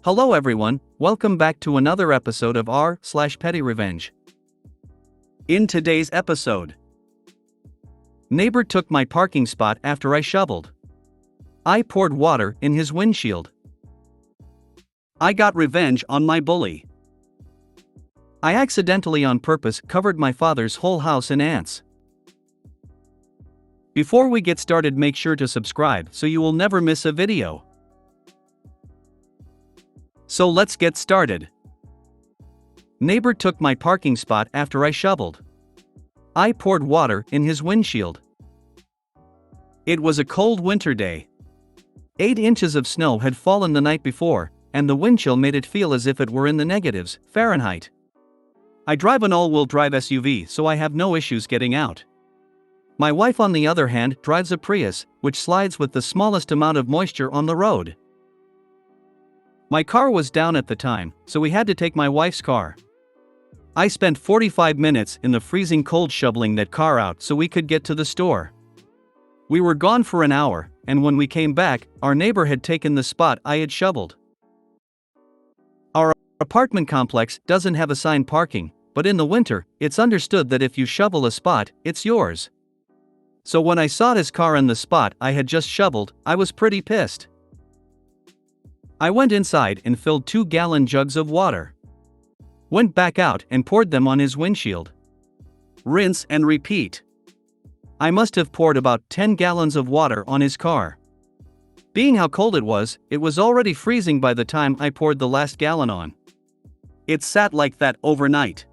Hello everyone, welcome back to another episode of r/PettyRevenge. In today's episode, neighbor took my parking spot after I shoveled. I poured water in his windshield. I got revenge on my bully. I accidentally on purpose covered my father's whole house in ants. Before we get started, make sure to subscribe so you will never miss a video. So let's get started. Neighbor took my parking spot after I shoveled. I poured water in his windshield. It was a cold winter day. 8 inches of snow had fallen the night before, and the wind chill made it feel as if it were in the negatives, Fahrenheit. I drive an all-wheel drive SUV, so I have no issues getting out. My wife, on the other hand, drives a Prius, which slides with the smallest amount of moisture on the road. My car was down at the time, so we had to take my wife's car. I spent 45 minutes in the freezing cold shoveling that car out so we could get to the store. We were gone for an hour, and when we came back, our neighbor had taken the spot I had shoveled. Our apartment complex doesn't have assigned parking, but in the winter, it's understood that if you shovel a spot, it's yours. So when I saw his car in the spot I had just shoveled, I was pretty pissed. I went inside and filled 2-gallon jugs of water. Went back out and poured them on his windshield. Rinse and repeat. I must have poured about 10 gallons of water on his car. Being how cold it was already freezing by the time I poured the last gallon on. It sat like that overnight.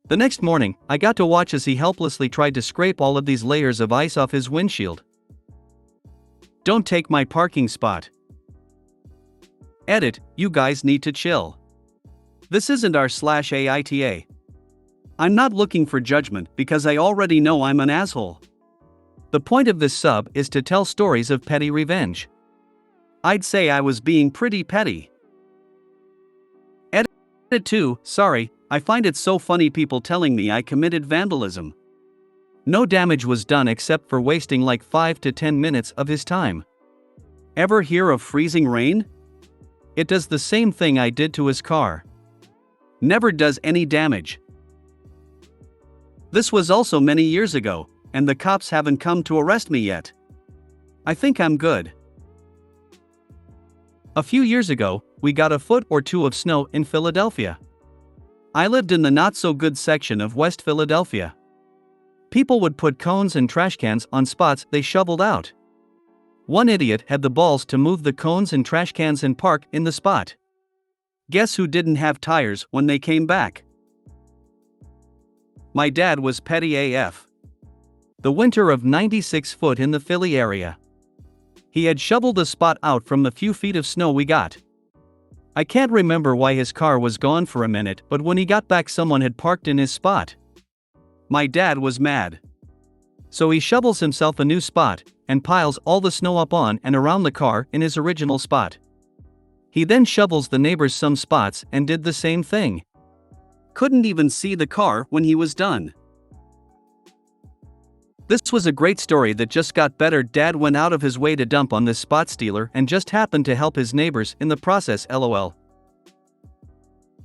The next morning, I got to watch as he helplessly tried to scrape all of these layers of ice off his windshield. Don't take my parking spot. Edit, you guys need to chill. This isn't r/AITA. I'm not looking for judgment because I already know I'm an asshole. The point of this sub is to tell stories of petty revenge. I'd say I was being pretty petty. Edit 2, sorry, I find it so funny people telling me I committed vandalism. No damage was done except for wasting like 5 to 10 minutes of his time. Ever hear of freezing rain? It does the same thing I did to his car. Never does any damage. This was also many years ago, and the cops haven't come to arrest me yet. I think I'm good. A few years ago, we got a foot or two of snow in Philadelphia. I lived in the not-so-good section of West Philadelphia. People would put cones and trash cans on spots they shoveled out. One idiot had the balls to move the cones and trash cans and park in the spot. Guess who didn't have tires when they came back? My dad was petty AF. The winter of 96 foot in the Philly area. He had shoveled a spot out from the few feet of snow we got. I can't remember why his car was gone for a minute, but when he got back someone had parked in his spot. My dad was mad. So he shovels himself a new spot, and piles all the snow up on and around the car in his original spot. He then shovels the neighbors some spots and did the same thing. Couldn't even see the car when he was done. This was a great story that just got better. Dad went out of his way to dump on this spot stealer and just happened to help his neighbors in the process, lol.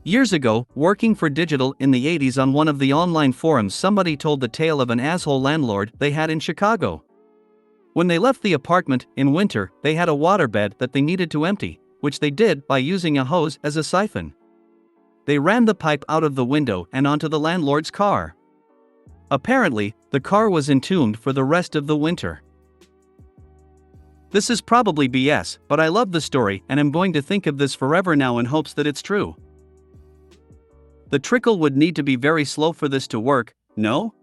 Years ago, working for digital in the 80s on one of the online forums, somebody told the tale of an asshole landlord they had in Chicago. When they left the apartment in winter, they had a waterbed that they needed to empty, which they did by using a hose as a siphon. They ran the pipe out of the window and onto the landlord's car. Apparently, the car was entombed for the rest of the winter. This is probably BS, but I love the story and I'm going to think of this forever now in hopes that it's true. The trickle would need to be very slow for this to work, no?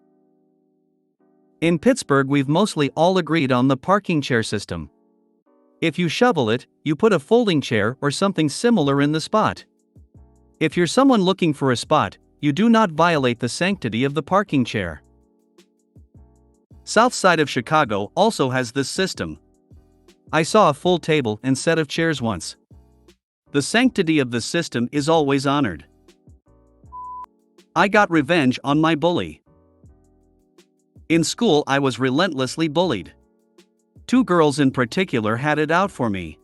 In Pittsburgh, we've mostly all agreed on the parking chair system. If you shovel it, you put a folding chair or something similar in the spot. If you're someone looking for a spot, you do not violate the sanctity of the parking chair. South side of Chicago also has this system. I saw a full table and set of chairs once. The sanctity of the system is always honored. I got revenge on my bully. In school, I was relentlessly bullied. 2 girls in particular had it out for me.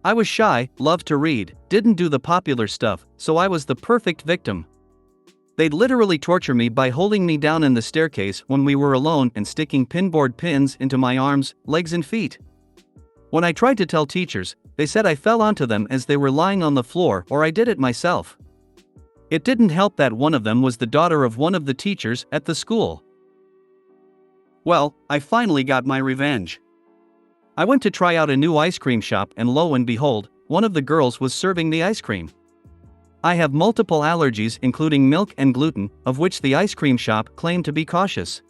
I was shy, loved to read, didn't do the popular stuff, so I was the perfect victim. They'd literally torture me by holding me down in the staircase when we were alone and sticking pinboard pins into my arms, legs and feet. When I tried to tell teachers, they said I fell onto them as they were lying on the floor or I did it myself. It didn't help that one of them was the daughter of one of the teachers at the school. Well, I finally got my revenge. I went to try out a new ice cream shop and lo and behold, one of the girls was serving the ice cream. I have multiple allergies including milk and gluten, of which the ice cream shop claimed to be cautious.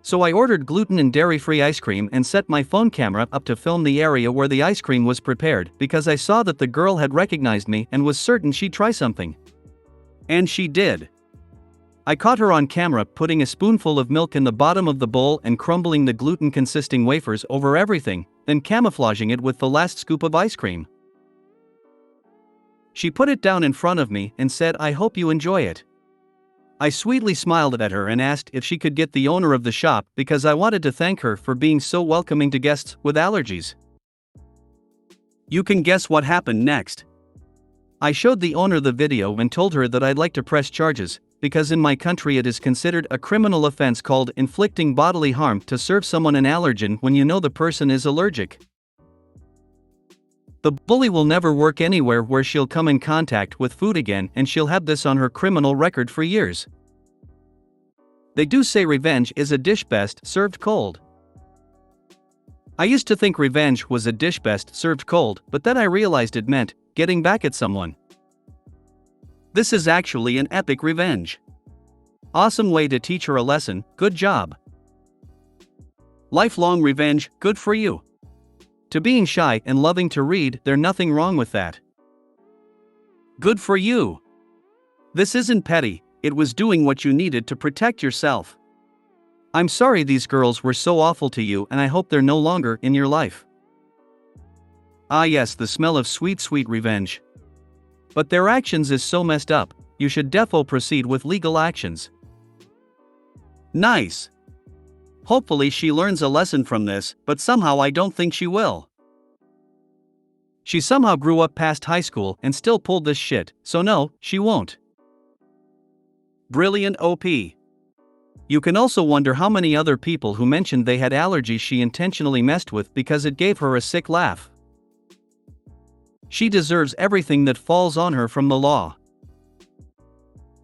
So I ordered gluten and dairy-free ice cream and set my phone camera up to film the area where the ice cream was prepared because I saw that the girl had recognized me and was certain she'd try something. And she did. I caught her on camera putting a spoonful of milk in the bottom of the bowl and crumbling the gluten-consisting wafers over everything, then camouflaging it with the last scoop of ice cream. She put it down in front of me and said, "I hope you enjoy it." I sweetly smiled at her and asked if she could get the owner of the shop because I wanted to thank her for being so welcoming to guests with allergies. You can guess what happened next. I showed the owner the video and told her that I'd like to press charges, because in my country it is considered a criminal offense called inflicting bodily harm to serve someone an allergen when you know the person is allergic. The bully will never work anywhere where she'll come in contact with food again and she'll have this on her criminal record for years. They do say revenge is a dish best served cold. I used to think revenge was a dish best served cold, but then I realized it meant getting back at someone. This is actually an epic revenge. Awesome way to teach her a lesson, good job. Lifelong revenge, good for you. To being shy and loving to read, there's nothing wrong with that. Good for you. This isn't petty, it was doing what you needed to protect yourself. I'm sorry these girls were so awful to you and I hope they're no longer in your life. Ah yes, the smell of sweet sweet revenge. But their actions is so messed up, you should defo proceed with legal actions. Nice. Hopefully she learns a lesson from this, but somehow I don't think she will. She somehow grew up past high school and still pulled this shit, so no, she won't. Brilliant OP. You can also wonder how many other people who mentioned they had allergies she intentionally messed with because it gave her a sick laugh. She deserves everything that falls on her from the law.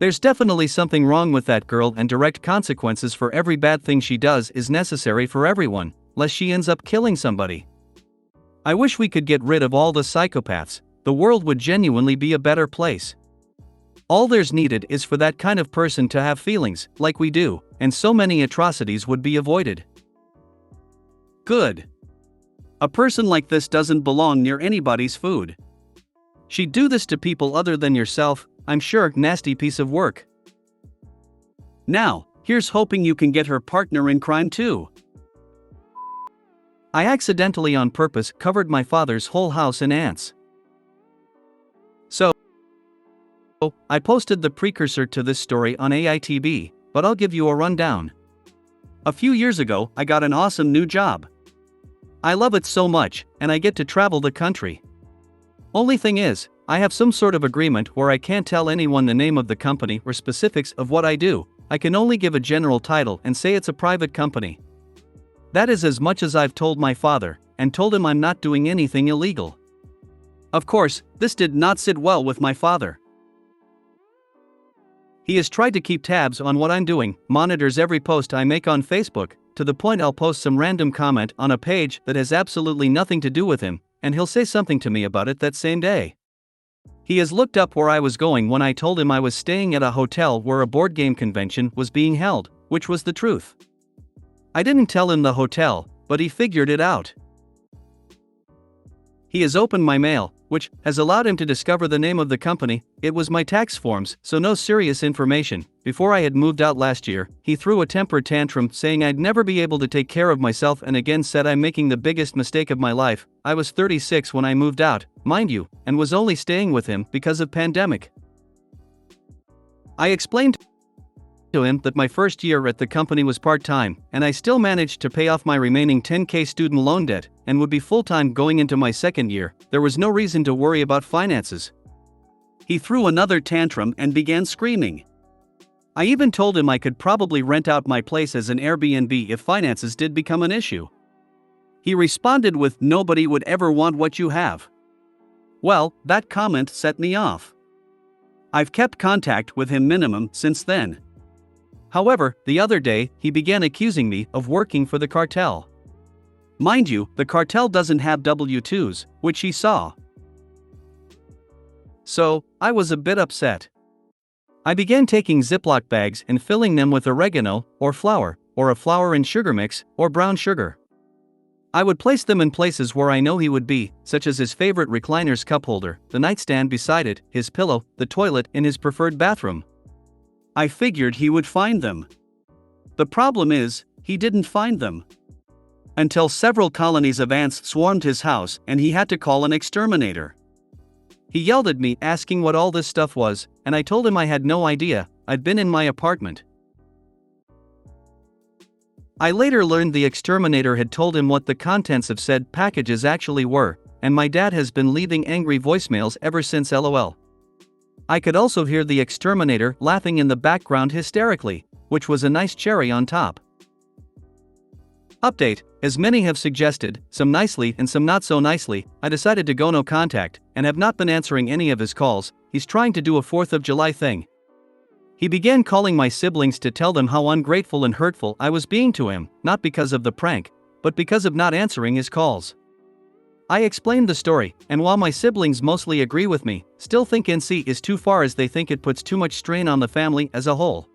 There's definitely something wrong with that girl and direct consequences for every bad thing she does is necessary for everyone, lest she ends up killing somebody. I wish we could get rid of all the psychopaths, the world would genuinely be a better place. All there's needed is for that kind of person to have feelings, like we do, and so many atrocities would be avoided. Good. A person like this doesn't belong near anybody's food. She'd do this to people other than yourself, I'm sure, nasty piece of work. Now, here's hoping you can get her partner in crime too. I accidentally on purpose covered my father's whole house in ants. So, I posted the precursor to this story on AITB, but I'll give you a rundown. A few years ago, I got an awesome new job. I love it so much, and I get to travel the country. Only thing is, I have some sort of agreement where I can't tell anyone the name of the company or specifics of what I do. I can only give a general title and say it's a private company. That is as much as I've told my father, and told him I'm not doing anything illegal. Of course, this did not sit well with my father. He has tried to keep tabs on what I'm doing, monitors every post I make on Facebook, to the point I'll post some random comment on a page that has absolutely nothing to do with him, and he'll say something to me about it that same day. He has looked up where I was going when I told him I was staying at a hotel where a board game convention was being held, which was the truth. I didn't tell him the hotel, but he figured it out. He has opened my mail, which has allowed him to discover the name of the company. It was my tax forms, so no serious information. Before I had moved out last year, he threw a temper tantrum saying I'd never be able to take care of myself and again said I'm making the biggest mistake of my life. I was 36 when I moved out, mind you, and was only staying with him because of pandemic. I explained to him that my first year at the company was part-time, and I still managed to pay off my remaining $10K student loan debt, and would be full-time going into my second year. There was no reason to worry about finances. He threw another tantrum and began screaming. I even told him I could probably rent out my place as an Airbnb if finances did become an issue. He responded with, "Nobody would ever want what you have." Well, that comment set me off. I've kept contact with him minimum since then. However, the other day, he began accusing me of working for the cartel. Mind you, the cartel doesn't have W-2s, which he saw. So, I was a bit upset. I began taking Ziploc bags and filling them with oregano, or flour, or a flour and sugar mix, or brown sugar. I would place them in places where I know he would be, such as his favorite recliner's cup holder, the nightstand beside it, his pillow, the toilet, and his preferred bathroom. I figured he would find them. The problem is, he didn't find them. Until several colonies of ants swarmed his house and he had to call an exterminator. He yelled at me asking what all this stuff was, and I told him I had no idea. I'd been in my apartment. I later learned the exterminator had told him what the contents of said packages actually were, and my dad has been leaving angry voicemails ever since. LOL. I could also hear the exterminator laughing in the background hysterically, which was a nice cherry on top. Update: as many have suggested, some nicely and some not so nicely, I decided to go no contact, and have not been answering any of his calls. He's trying to do a 4th of July thing. He began calling my siblings to tell them how ungrateful and hurtful I was being to him, not because of the prank, but because of not answering his calls. I explained the story, and while my siblings mostly agree with me, still think NC is too far as they think it puts too much strain on the family as a whole.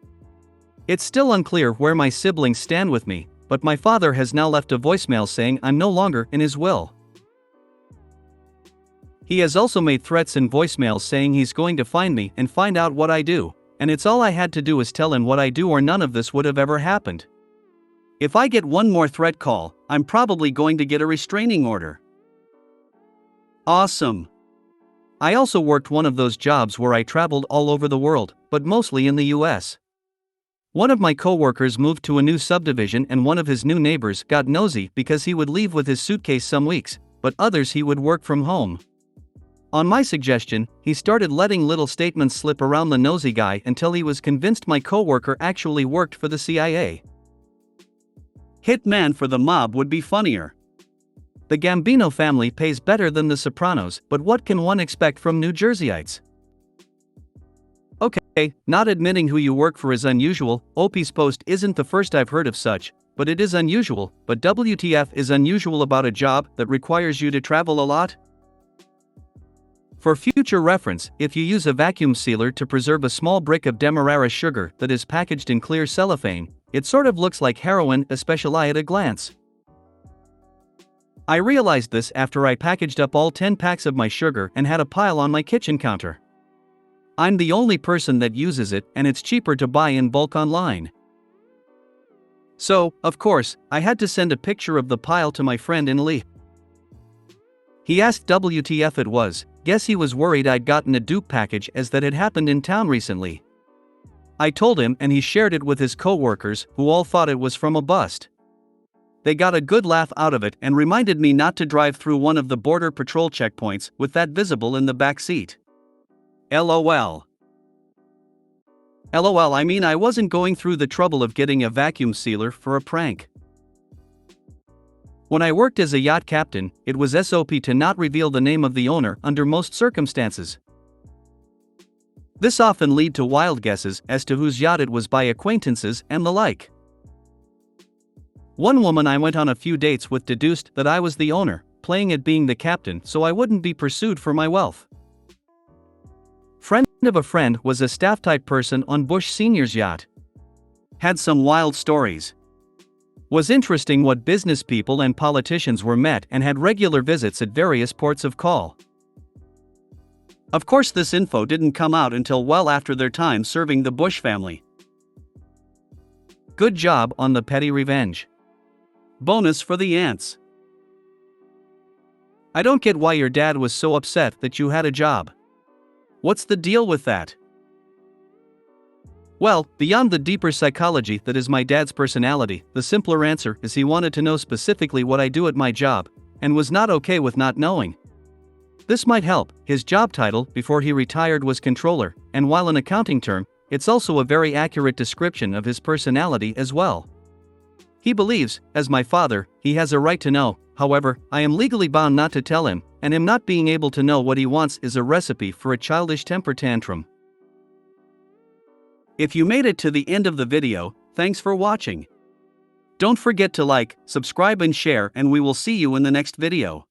It's still unclear where my siblings stand with me, but my father has now left a voicemail saying I'm no longer in his will. He has also made threats in voicemails saying he's going to find me and find out what I do, and it's all I had to do is tell him what I do or none of this would have ever happened. If I get one more threat call, I'm probably going to get a restraining order. Awesome. I also worked one of those jobs where I traveled all over the world, but mostly in the US. One of my coworkers moved to a new subdivision and one of his new neighbors got nosy because he would leave with his suitcase some weeks, but others he would work from home. On my suggestion, he started letting little statements slip around the nosy guy until he was convinced my coworker actually worked for the CIA. Hitman for the mob would be funnier. The Gambino family pays better than the Sopranos, but what can one expect from New Jerseyites? Okay, not admitting who you work for is unusual. OP's post isn't the first I've heard of such, but it is unusual. But WTF is unusual about a job that requires you to travel a lot? For future reference, if you use a vacuum sealer to preserve a small brick of Demerara sugar that is packaged in clear cellophane, it sort of looks like heroin, especially at a glance. I realized this after I packaged up all 10 packs of my sugar and had a pile on my kitchen counter. I'm the only person that uses it, and it's cheaper to buy in bulk online. So, of course, I had to send a picture of the pile to my friend in Lee. He asked WTF it was. Guess he was worried I'd gotten a dupe package as that had happened in town recently. I told him and he shared it with his coworkers, who all thought it was from a bust. They got a good laugh out of it and reminded me not to drive through one of the border patrol checkpoints with that visible in the back seat. LOL. LOL, I mean, I wasn't going through the trouble of getting a vacuum sealer for a prank. When I worked as a yacht captain, it was SOP to not reveal the name of the owner under most circumstances. This often led to wild guesses as to whose yacht it was by acquaintances and the like. One woman I went on a few dates with deduced that I was the owner, playing at being the captain so I wouldn't be pursued for my wealth. Friend of a friend was a staff-type person on Bush Sr.'s yacht. Had some wild stories. Was interesting what business people and politicians were met and had regular visits at various ports of call. Of course, this info didn't come out until well after their time serving the Bush family. Good job on the petty revenge. Bonus for the ants. I don't get why your dad was so upset that you had a job. What's the deal with that? Well, beyond the deeper psychology that is my dad's personality, the simpler answer is he wanted to know specifically what I do at my job, and was not okay with not knowing. This might help. His job title before he retired was controller, and while an accounting term, it's also a very accurate description of his personality as well. He believes, as my father, he has a right to know. However, I am legally bound not to tell him, and him not being able to know what he wants is a recipe for a childish temper tantrum. If you made it to the end of the video, thanks for watching. Don't forget to like, subscribe and share, and we will see you in the next video.